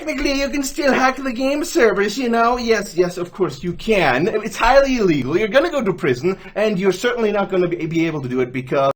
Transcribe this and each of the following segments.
Technically, you can still hack the game servers, you know? Yes, of course you can. It's highly illegal. You're gonna go to prison, and you're certainly not gonna be able to do it because...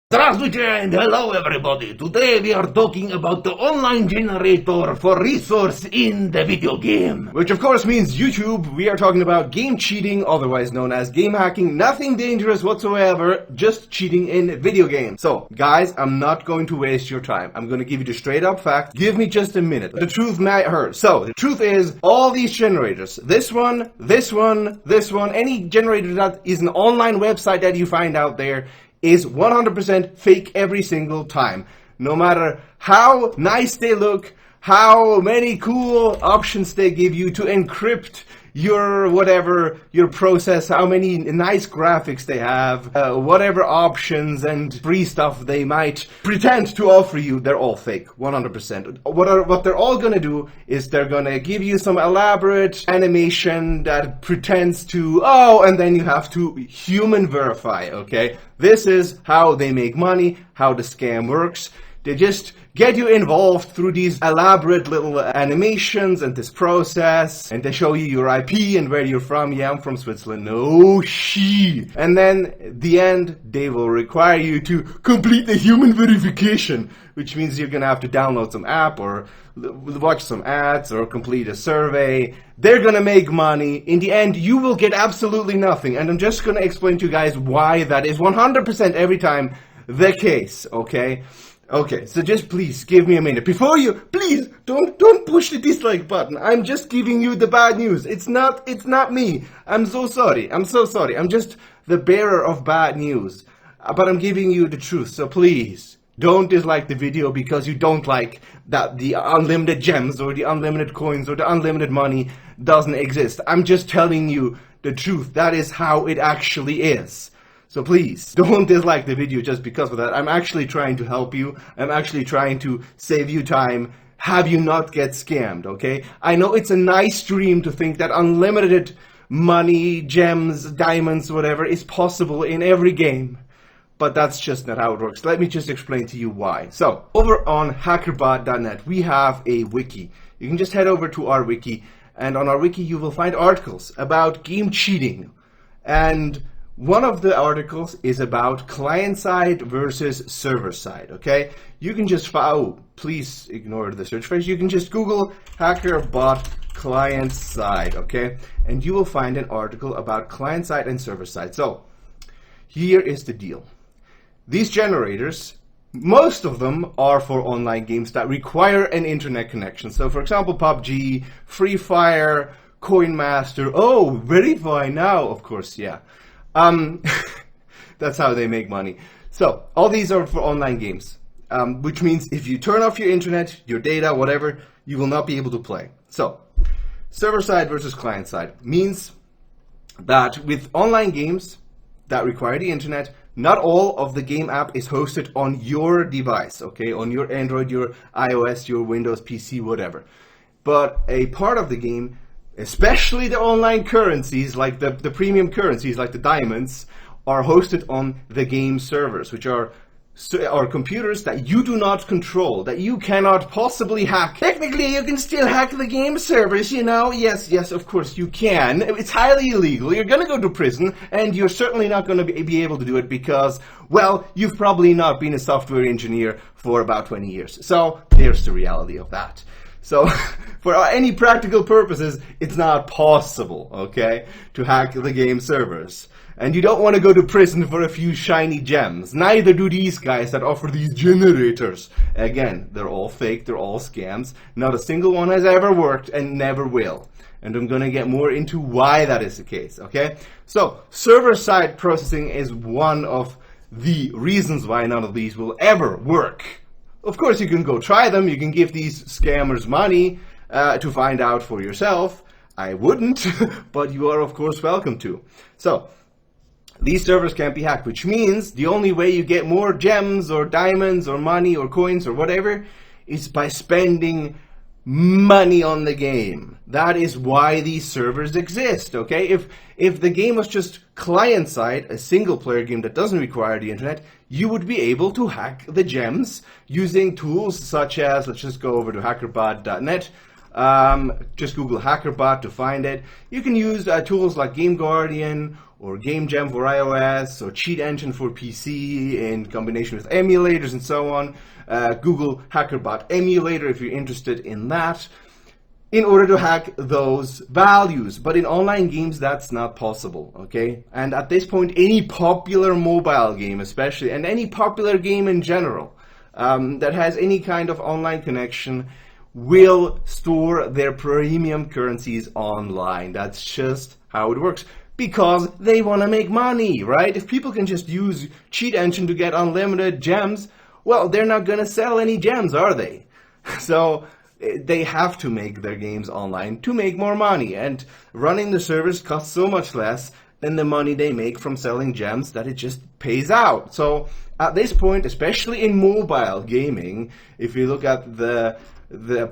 Здравствуйте and hello everybody. Today we are talking about the online generator for resource in the video game. Which of course means YouTube. We are talking about game cheating, otherwise known as game hacking. Nothing dangerous whatsoever, just cheating in video games. So, guys, I'm not going to waste your time. I'm going to give you the straight up fact. Give me just a minute. The truth might hurt. So, the truth is, all these generators, this one, any generator that is an online website that you find out there, is 100% fake every single time. No matter how nice they look, how many cool options they give you to encrypt your whatever, your process, how many nice graphics they have, whatever options and free stuff they might pretend to offer you, they're all fake, 100%. What they're all gonna do is they're gonna give you some elaborate animation that pretends to, and then you have to human verify, okay? This is how they make money, how the scam works. They just get you involved through these elaborate little animations and this process, and they show you your IP and where you're from. Yeah, I'm from Switzerland. No shit. And then at the end, they will require you to complete the human verification, which means you're gonna have to download some app or watch some ads or complete a survey. They're gonna make money. In the end, you will get absolutely nothing. And I'm just gonna explain to you guys why that is 100% every time the case, okay? Okay, so just please give me a minute. Before you, please, don't push the dislike button. I'm just giving you the bad news. It's not me. I'm so sorry. I'm just the bearer of bad news. But I'm giving you the truth, so please, don't dislike the video because you don't like that the unlimited gems or the unlimited coins or the unlimited money doesn't exist. I'm just telling you the truth. That is how it actually is. So please, don't dislike the video just because of that. I'm actually trying to help you. I'm actually trying to save you time, have you not get scammed, okay? I know it's a nice dream to think that unlimited money, gems, diamonds, whatever, is possible in every game. But that's just not how it works. Let me just explain to you why. So, over on hackerbot.net, we have a wiki. You can just head over to our wiki, and on our wiki you will find articles about game cheating. And one of the articles is about client-side versus server-side, okay? You can just please ignore the search phrase. You can just Google hackerbot client-side, okay? And you will find an article about client-side and server-side. So, here is the deal. These generators, most of them are for online games that require an internet connection. So, for example, PUBG, Free Fire, Coin Master. Oh, verify now, of course, yeah. That's how they make money. So, all these are for online games, which means if you turn off your internet, your data, whatever, you will not be able to play. So, server-side versus client-side means that with online games that require the internet, not all of the game app is hosted on your device, okay? On your Android, your iOS, your Windows PC, whatever. But a part of the game, especially the online currencies, like the premium currencies, like the diamonds, are hosted on the game servers, which are computers that you do not control, that you cannot possibly hack. Technically, you can still hack the game servers, you know? Yes, of course you can. It's highly illegal. You're gonna go to prison, and you're certainly not gonna be able to do it because, well, you've probably not been a software engineer for about 20 years. So, there's the reality of that. So, for any practical purposes, it's not possible, okay, to hack the game servers. And you don't want to go to prison for a few shiny gems. Neither do these guys that offer these generators. Again, they're all fake, they're all scams. Not a single one has ever worked and never will. And I'm going to get more into why that is the case, okay? So, server-side processing is one of the reasons why none of these will ever work. Of course, you can go try them. You can give these scammers money to find out for yourself. I wouldn't, but you are, of course, welcome to. So, these servers can't be hacked, which means the only way you get more gems or diamonds or money or coins or whatever is by spending money on the game. That is why these servers exist, okay? If the game was just client-side, a single-player game that doesn't require the internet, you would be able to hack the gems using tools such as, let's just go over to hackerbot.net. Just Google HackerBot to find it. You can use tools like Game Guardian or Game Jam for iOS or Cheat Engine for PC in combination with emulators and so on. Google HackerBot emulator if you're interested in that, in order to hack those values. But in online games, that's not possible, okay? And at this point, any popular mobile game especially, and any popular game in general, that has any kind of online connection will store their premium currencies online. That's just how it works. Because they want to make money, right? If people can just use Cheat Engine to get unlimited gems, well, they're not going to sell any gems, are they? So they have to make their games online to make more money. And running the servers costs so much less than the money they make from selling gems that it just pays out. So at this point, especially in mobile gaming, if you look at the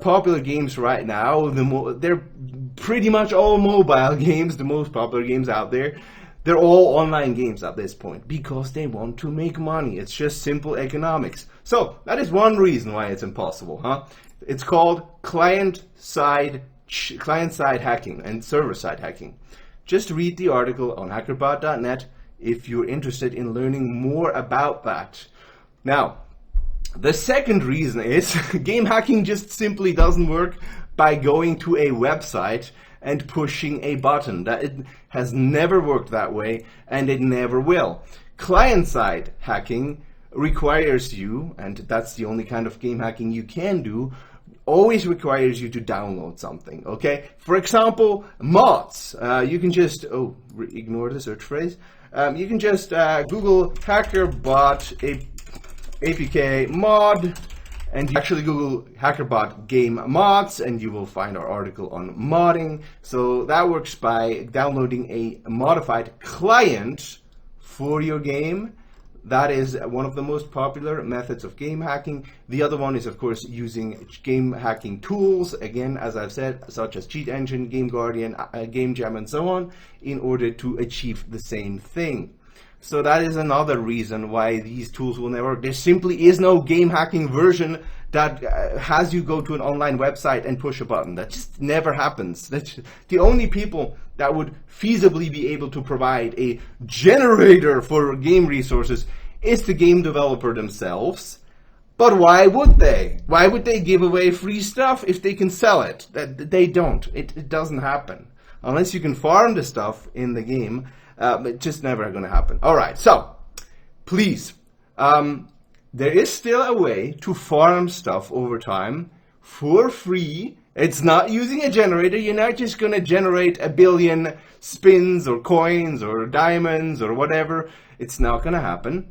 popular games right now, they're pretty much all mobile games, the most popular games out there. They're all online games at this point because they want to make money. It's just simple economics. So that is one reason why it's impossible, huh? It's called client-side hacking and server-side hacking. Just read the article on hackerbot.net if you're interested in learning more about that. Now, the second reason is game hacking just simply doesn't work by going to a website and pushing a button. That it has never worked that way, and it never will. Client-side hacking requires you, and that's the only kind of game hacking you can do, always requires you to download something, okay? For example, mods. You can just, ignore the search phrase. You can just Google HackerBot APK mod, and you actually Google HackerBot game mods, and you will find our article on modding. So that works by downloading a modified client for your game. That is one of the most popular methods of game hacking. The other one is, of course, using game hacking tools, again, as I've said, such as Cheat Engine, Game Guardian, Game Jam, and so on, in order to achieve the same thing. So that is another reason why these tools will never work. There simply is no game hacking version that has you go to an online website and push a button. That just never happens. That's the only people that would feasibly be able to provide a generator for game resources is the game developer themselves. But why would they? Why would they give away free stuff if they can sell it? They don't. It doesn't happen. Unless you can farm the stuff in the game, it's just never going to happen. All right, so please, there is still a way to farm stuff over time for free. It's not using a generator. You're not just going to generate a billion spins or coins or diamonds or whatever. It's not going to happen.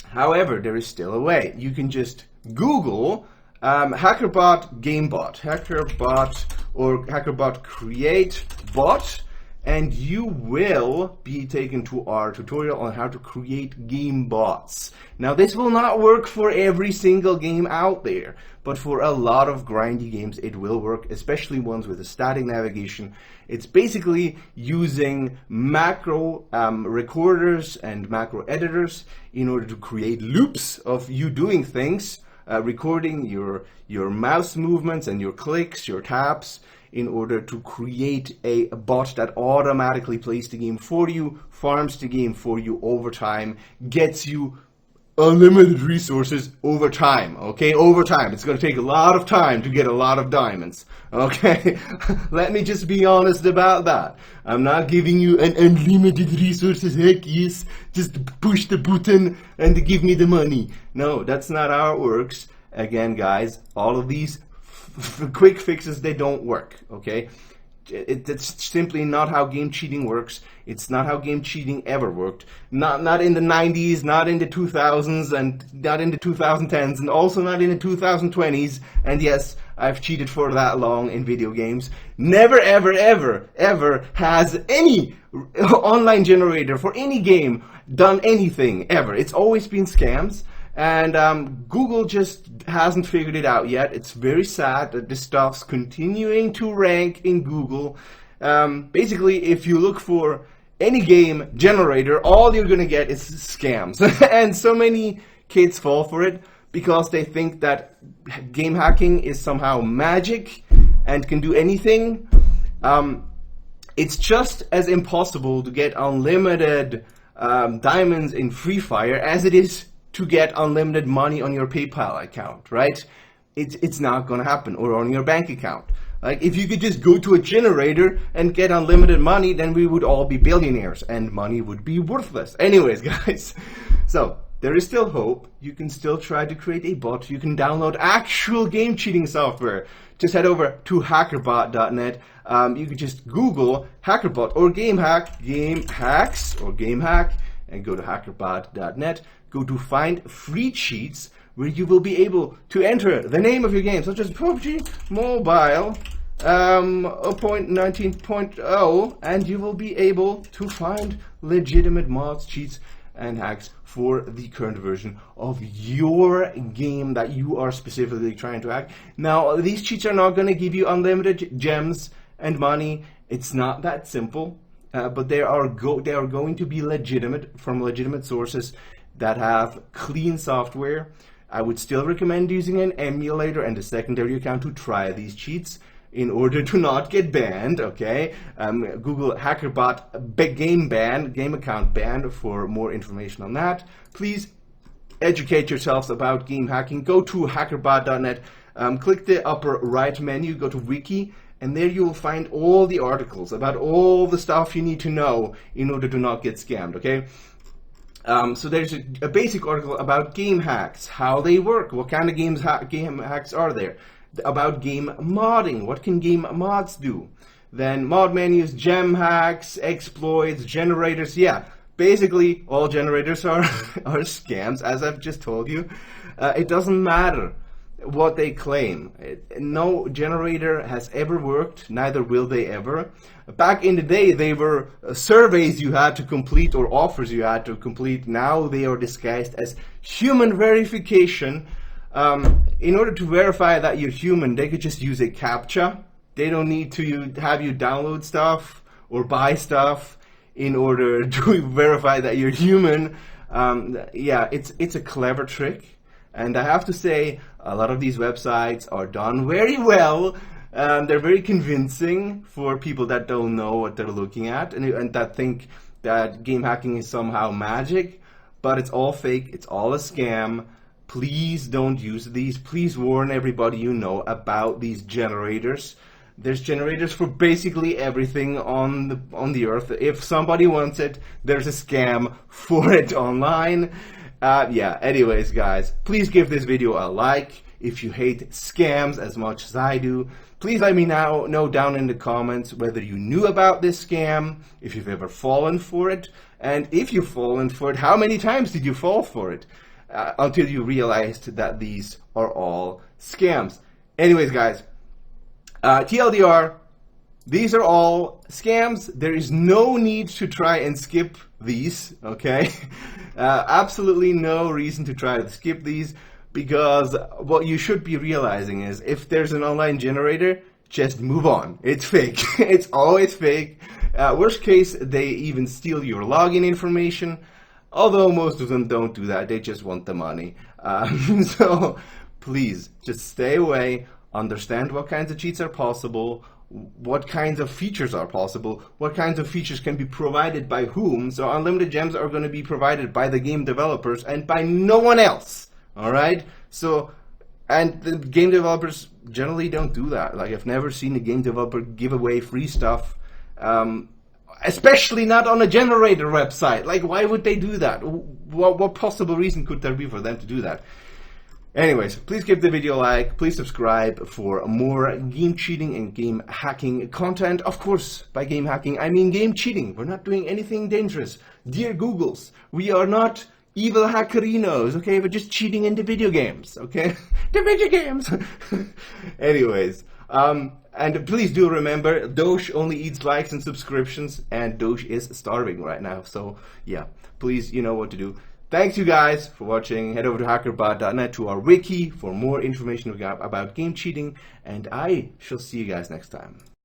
However, there is still a way. You can just Google HackerBot GameBot, HackerBot or HackerBot Create Bot, and you will be taken to our tutorial on how to create game bots. Now, this will not work for every single game out there, but for a lot of grindy games it will work, especially ones with a static navigation. It's basically using macro recorders and macro editors in order to create loops of you doing things, recording your mouse movements and your clicks, your taps, in order to create a bot that automatically plays the game for you, farms the game for you over time, gets you unlimited resources over time, okay? Over time. It's going to take a lot of time to get a lot of diamonds, okay? Let me just be honest about that. I'm not giving you an unlimited resources, heck yes, just push the button and give me the money. No, that's not how it works. Again, guys, all of these quick fixes, they don't work, okay? It's simply not how game cheating works. It's not how game cheating ever worked. Not in the 90s, not in the 2000s, and not in the 2010s, and also not in the 2020s. And yes, I've cheated for that long in video games. Never, ever, ever, ever has any online generator for any game done anything, ever. It's always been scams. And Google just hasn't figured it out yet. It's very sad that this stuff's continuing to rank in Google. Basically, if you look for any game generator, all you're gonna get is scams. And so many kids fall for it because they think that game hacking is somehow magic and can do anything. It's just as impossible to get unlimited diamonds in Free Fire as it is to get unlimited money on your PayPal account, right? It's not gonna happen, or on your bank account. Like, if you could just go to a generator and get unlimited money, then we would all be billionaires and money would be worthless. Anyways, guys, so there is still hope. You can still try to create a bot. You can download actual game cheating software. Just head over to hackerbot.net. You can just Google hackerbot or game hacks or game hack, and go to hackerbot.net. Go to find free cheats, where you will be able to enter the name of your game, such as PUBG Mobile 0.19.0, and you will be able to find legitimate mods, cheats, and hacks for the current version of your game that you are specifically trying to hack. Now, these cheats are not going to give you unlimited gems and money. It's not that simple, but they are going to be legitimate, from legitimate sources that have clean software. I would still recommend using an emulator and a secondary account to try these cheats in order to not get banned, okay? Google hackerbot game account ban for more information on that. Please educate yourselves about game hacking. Go to hackerbot.net, click the upper right menu, go to wiki, and there you will find all the articles about all the stuff you need to know in order to not get scammed, okay? So there's a basic article about game hacks, how they work, what kind of game hacks are there, about game modding, what can game mods do, then mod menus, gem hacks, exploits, generators. Yeah, basically all generators are scams, as I've just told you. It doesn't matter what they claim. No generator has ever worked, neither will they ever. Back in the day, they were surveys you had to complete or offers you had to complete. Now they are disguised as human verification. In order to verify that you're human, they could just use a CAPTCHA. They don't need to have you download stuff or buy stuff in order to verify that you're human. Yeah, it's a clever trick. And I have to say, a lot of these websites are done very well. They're very convincing for people that don't know what they're looking at and that think that game hacking is somehow magic. But it's all fake. It's all a scam. Please don't use these. Please warn everybody you know about these generators. There's generators for basically everything on the earth. If somebody wants it, there's a scam for it online. Yeah, anyways, guys, please give this video a like. If you hate scams as much as I do, please let me know down in the comments whether you knew about this scam, if you've ever fallen for it, and if you've fallen for it, how many times did you fall for it until you realized that these are all scams. Anyways, guys, TLDR, these are all scams. There is no need to try and skip these, okay? Absolutely no reason to try to skip these, because what you should be realizing is if there's an online generator, just move on. It's fake. It's always fake. Worst case, they even steal your login information, although most of them don't do that. They just want the money. So please, just stay away. Understand what kinds of cheats are possible, what kinds of features are possible, what kinds of features can be provided by whom. So unlimited gems are going to be provided by the game developers and by no one else. All right? So, and the game developers generally don't do that. Like, I've never seen a game developer give away free stuff, especially not on a generator website. Like, why would they do that? What possible reason could there be for them to do that? Anyways, please give the video a like, please subscribe for more game cheating and game hacking content. Of course, by game hacking, I mean game cheating. We're not doing anything dangerous. Dear Googles, we are not evil hackerinos, okay? We're just cheating in the video games, okay? The video games! Anyways, and please do remember, Doge only eats likes and subscriptions, and Doge is starving right now. So, yeah, please, you know what to do. Thanks you guys for watching. Head over to hackerbot.net to our wiki for more information about game cheating, and I shall see you guys next time.